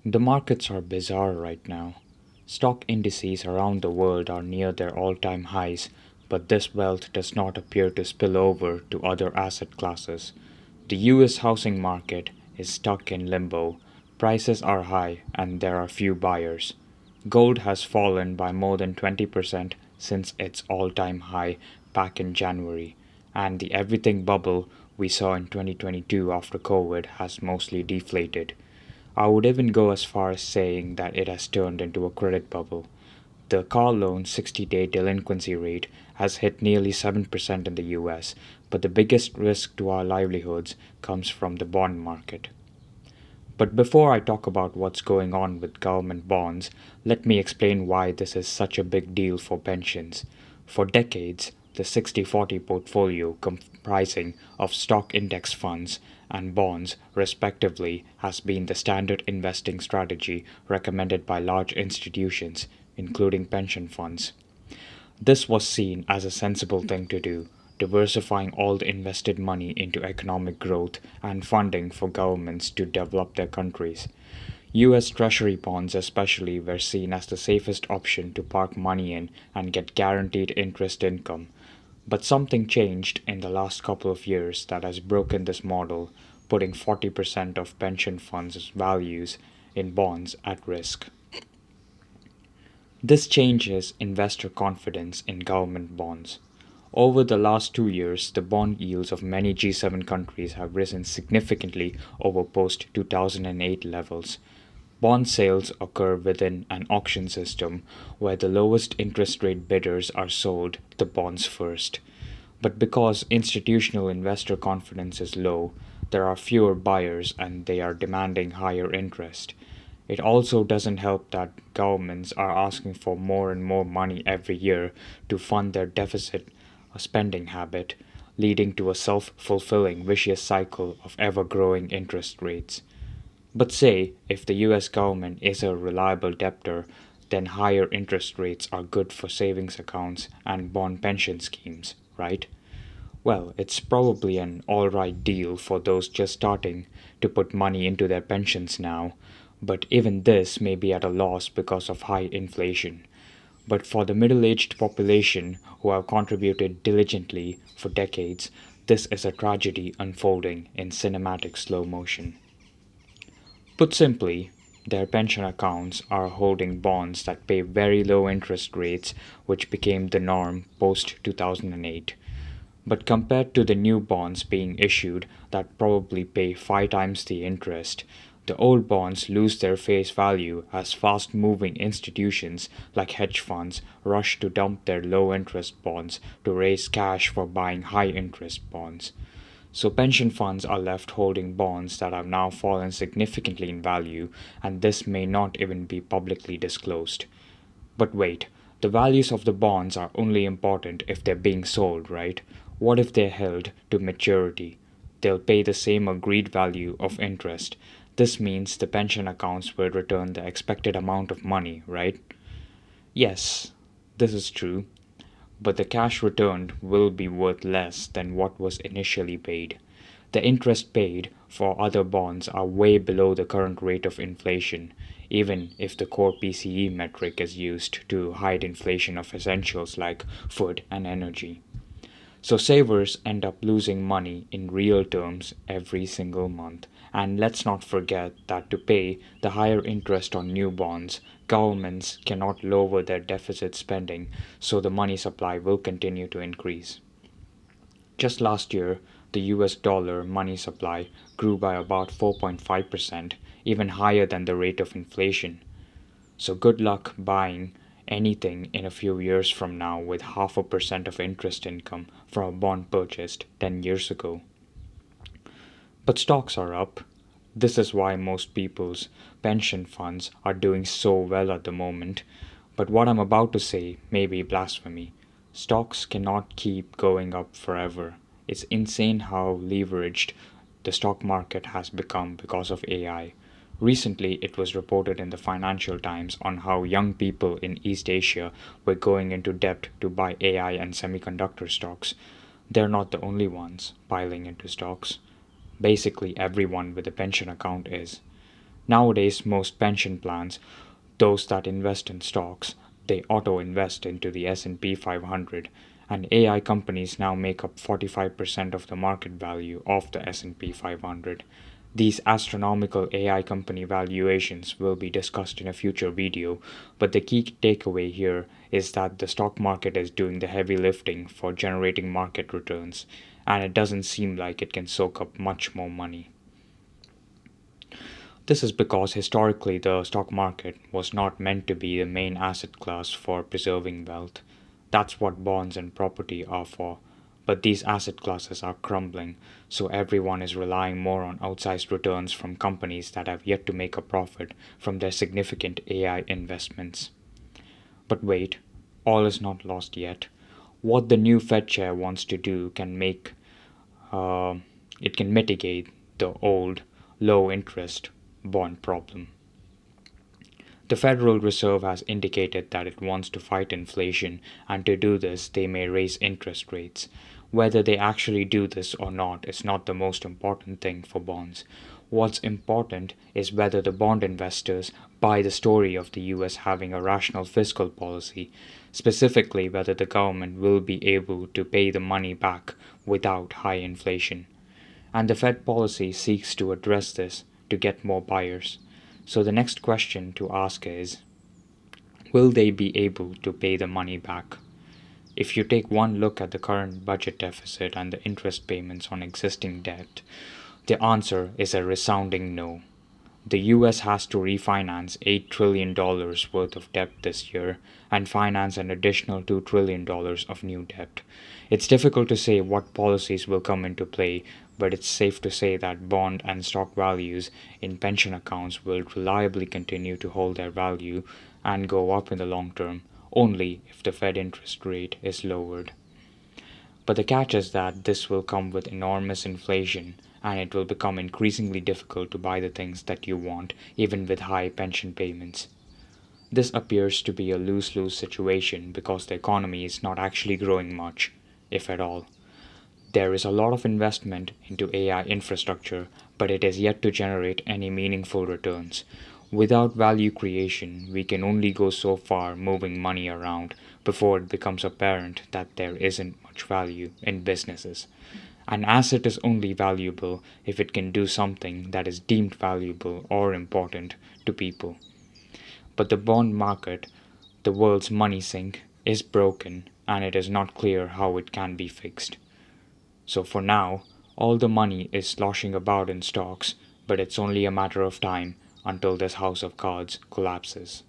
The markets are bizarre right now. Stock indices around the world are near their all time highs, but this wealth does not appear to spill over to other asset classes. The US housing market is stuck in limbo. Prices are high and there are few buyers. Gold has fallen by more than 20% since its all time high back in January, and the everything bubble we saw in 2022 after COVID has mostly deflated. I would even go as far as saying that it has turned into a credit bubble. The car loan 60-day delinquency rate has hit nearly 7% in the US, but the biggest risk to our livelihoods comes from the bond market. But before I talk about what's going on with government bonds, let me explain why this is such a big deal for pensions. For decades, the 60/40 portfolio comprising of stock index funds and bonds, respectively, has been the standard investing strategy recommended by large institutions, including pension funds. This was seen as a sensible thing to do, diversifying all the invested money into economic growth and funding for governments to develop their countries. US Treasury bonds, especially, were seen as the safest option to park money in and get guaranteed interest income. But something changed in the last couple of years that has broken this model, putting 40% of pension funds' values in bonds at risk. This changes investor confidence in government bonds. Over the last 2 years, the bond yields of many G7 countries have risen significantly over post 2008 levels. Bond sales occur within an auction system where the lowest interest rate bidders are sold the bonds first. But because institutional investor confidence is low, there are fewer buyers and they are demanding higher interest. It also doesn't help that governments are asking for more and more money every year to fund their deficit spending habit, leading to a self fulfilling vicious cycle of ever growing interest rates. But say if the US government is a reliable debtor, then higher interest rates are good for savings accounts and bond pension schemes, right? Well, it's probably an alright deal for those just starting to put money into their pensions now, but even this may be at a loss because of high inflation. But for the middle aged population who have contributed diligently for decades, this is a tragedy unfolding in cinematic slow motion. Put simply, their pension accounts are holding bonds that pay very low interest rates, which became the norm post 2008. But compared to the new bonds being issued that probably pay 5 times the interest, the old bonds lose their face value as fast moving institutions like hedge funds rush to dump their low interest bonds to raise cash for buying high interest bonds. So pension funds are left holding bonds that have now fallen significantly in value, and this may not even be publicly disclosed. But wait, the values of the bonds are only important if they're being sold, right? What if they're held to maturity? They'll pay the same agreed value of interest. This means the pension accounts will return the expected amount of money, right? Yes, this is true, but the cash returned will be worth less than what was initially paid. The interest paid for other bonds are way below the current rate of inflation, even if the core PCE metric is used to hide inflation of essentials like food and energy. So savers end up losing money in real terms every single month. And let's not forget that to pay the higher interest on new bonds, governments cannot lower their deficit spending, so the money supply will continue to increase. Just last year, the US dollar money supply grew by about 4.5%, even higher than the rate of inflation. So good luck buying anything in a few years from now with 0.5% of interest income from a bond purchased 10 years ago. But stocks are up. This is why most people's pension funds are doing so well at the moment. But what I'm about to say may be blasphemy. Stocks cannot keep going up forever. It's insane how leveraged the stock market has become because of AI. Recently, it was reported in the Financial Times on how young people in East Asia were going into debt to buy AI and semiconductor stocks. They're not the only ones piling into stocks. Basically, everyone with a pension account is. Nowadays, most pension plans, those that invest in stocks, they auto-invest into the S&P 500, and AI companies now make up 45% of the market value of the S&P 500. These astronomical AI company valuations will be discussed in a future video, but the key takeaway here is that the stock market is doing the heavy lifting for generating market returns, and it doesn't seem like it can soak up much more money. This is because historically the stock market was not meant to be the main asset class for preserving wealth. That's what bonds and property are for. But these asset classes are crumbling, so everyone is relying more on outsized returns from companies that have yet to make a profit from their significant AI investments. But wait, all is not lost yet. What the new Fed chair wants to do uh, can mitigate the old low interest bond problem. The Federal Reserve has indicated that it wants to fight inflation, and to do this, they may raise interest rates. Whether they actually do this or not is not the most important thing for bonds. What's important is whether the bond investors buy the story of the US having a rational fiscal policy, specifically whether the government will be able to pay the money back without high inflation. And the Fed policy seeks to address this to get more buyers. So the next question to ask is, will they be able to pay the money back? If you take one look at the current budget deficit and the interest payments on existing debt, the answer is a resounding no. The US has to refinance $8 trillion worth of debt this year and finance an additional $2 trillion of new debt. It's difficult to say what policies will come into play, but it's safe to say that bond and stock values in pension accounts will reliably continue to hold their value and go up in the long term, only if the Fed interest rate is lowered. But the catch is that this will come with enormous inflation, and it will become increasingly difficult to buy the things that you want, even with high pension payments. This appears to be a lose-lose situation because the economy is not actually growing much, if at all. There is a lot of investment into AI infrastructure, but it is yet to generate any meaningful returns. Without value creation, we can only go so far moving money around before it becomes apparent that there isn't much value in businesses. An asset is only valuable if it can do something that is deemed valuable or important to people. But the bond market, the world's money sink, is broken, and it is not clear how it can be fixed. So for now, all the money is sloshing about in stocks, but it's only a matter of time until this house of cards collapses.